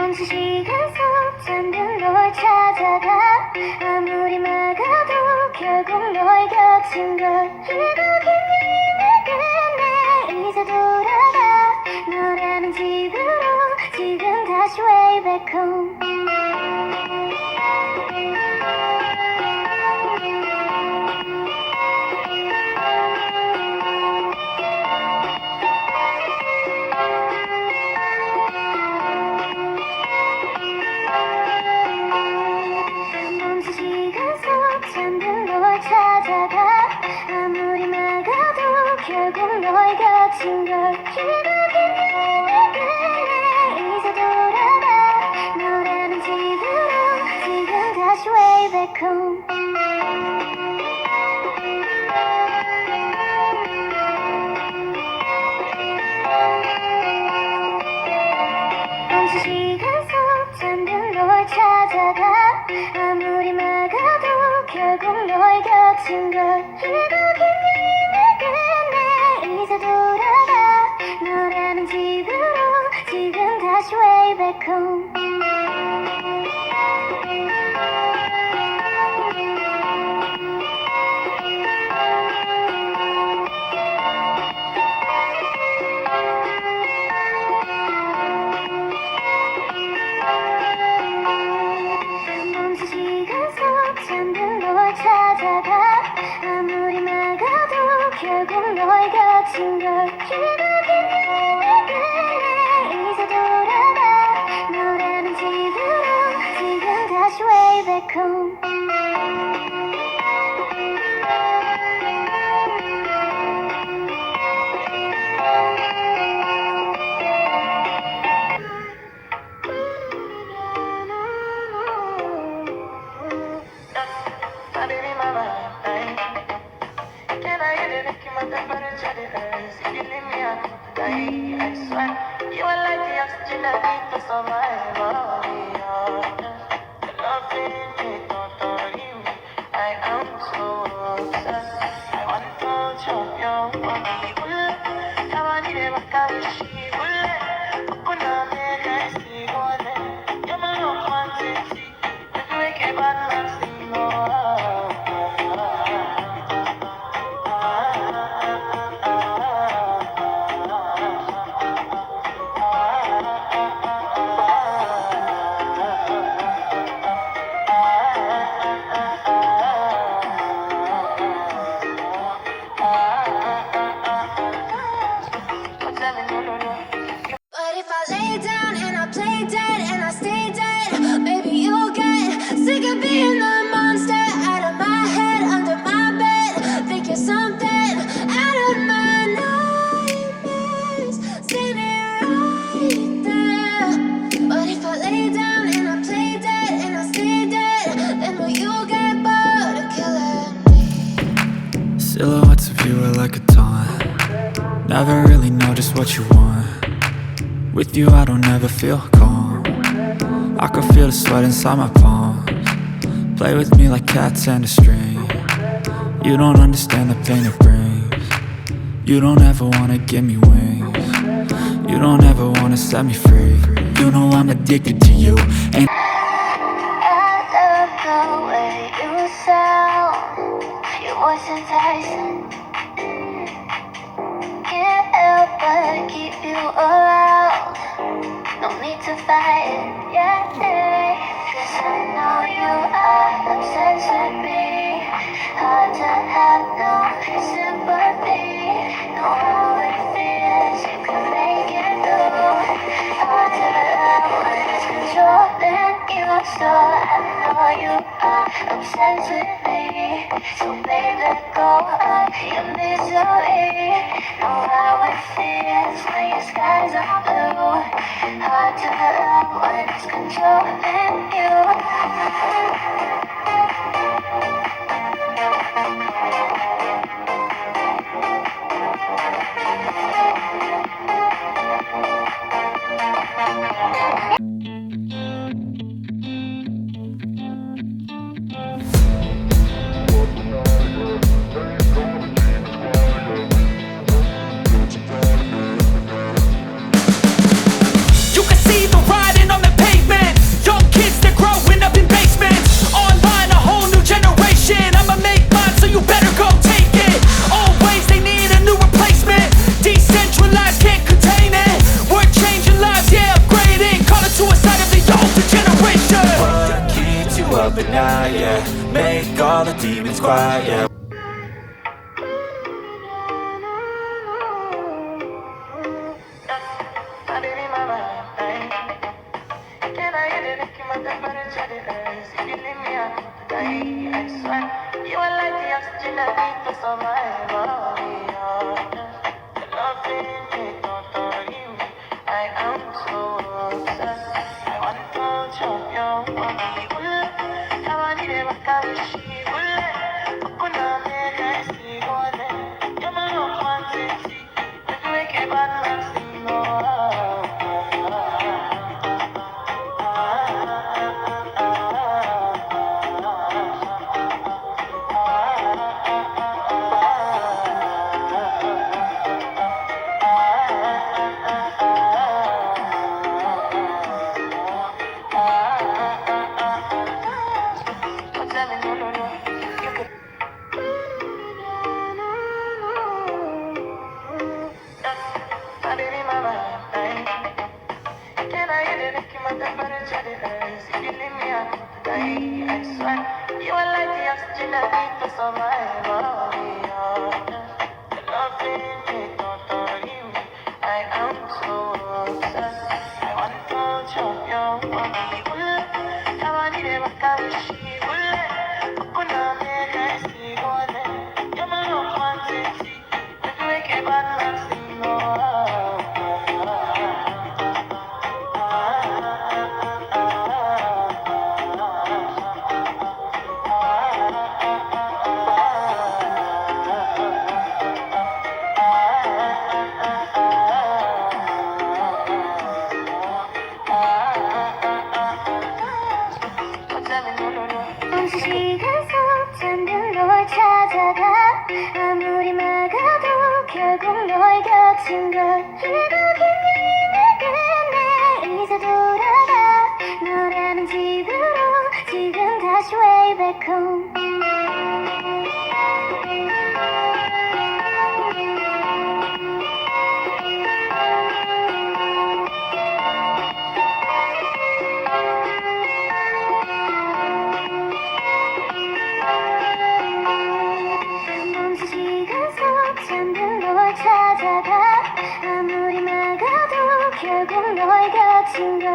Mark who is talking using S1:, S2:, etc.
S1: 멈춘 시간 속 잠든 널 찾아가 아무리 막아도 결국 널 겹친 걸 길어긴 여행을 끝내 이제 돌아가 너라는 집으로 지금 다시 way back home 잠든 널 찾아가 아무리 막아도 결국 널 겹친 걸 길어긴 여행을 끝내 이제 돌아가 너라는 집으로 지금 다시 way back home 멈춘 시간 속 잠든 널 찾아가 아무리 막아도 결국 널 겹친 걸 길어긴 여행을 끝내 이제 돌아가 너라는 집으로 지금 다시 way back home 멈춘 시간 속 잠든 널 찾아가 아무리 막아도 결국 널 겹친 걸 길어긴 여행을 끝내 이제 돌아가 너라는 집으로 지금 다시 way back home
S2: Baby, my mind. Can I get it? Make you my temperature rise. If you leave me, I could die. I swear, you are like the oxygen I need to survive. Oh, yeah. The loving me, totally me. I am so obsessed. I want to chop your body. I want you to make a wish. Open up, make I see one. You're my love fantasy. If you make a bad man sing, oh.
S1: But if I lay down and I play dead and I stay dead, maybe you'll get sick of being the monster out of my head, under my bed. Think you're something out of my nightmares, standing right there. But if I lay down and I play dead and I stay dead, then will you get bored of killing me?
S3: Silhouettes of you are like a taunt. Never really know just what you want. With you I don't ever feel calm. I can feel the sweat inside my palms. Play with me like cats and a string. You don't understand the pain it brings. You don't ever wanna give me wings. You don't ever wanna set me free. You know I'm addicted to you and
S1: I love the way you sound. Your voice enticing. Can't help but keep you around. No need to fight it, yeah. Cause I know you are obsessed with me. Hard to have no sympathy. Know how it feels, you can make it through. Hard to love when it's controlling you. So I know you are obsessed with me. So baby, let go of your misery. Know how it feels when your skies are blue. Hard to love when it's controlling you.
S4: You can see the writing on the pavement.
S3: yeah. Make all the demons quiet, yeah.
S2: My baby, my Valentine. Can I get it? Keep my temperature the rise. If you leave me, I could die. I swear, you are like the oxygen I need to survive. Oh, yeah. Your loving me, totally me. I am so obsessed. I want to chop your body. I want you to carry she. Open up, make I see what you're my romantic. Make it bad, man, sing, tell me no, no, no. You could my baby, my Valentine. Can I get it? Keep my temperature the rise. If you leave me, I could die. I swear, you are like the oxygen I need to survive. Oh, yeah. Your loving me, totally me. I am so obsessed. I want to chop your body. I want you to carry she. Open up, make I see what you're my romantic. Make it bad, man, sing, tell me no, no, no.
S1: 시간 속 잠든 널 찾아가 아무리 막아도 결국 널 곁인 걸 이렇게 내게 이제 돌아가 너라는 집으로 지금 다시 way back home 멈춘 시간 속 잠든 널 찾아가 아무리 막아도 결국 널 곁인 걸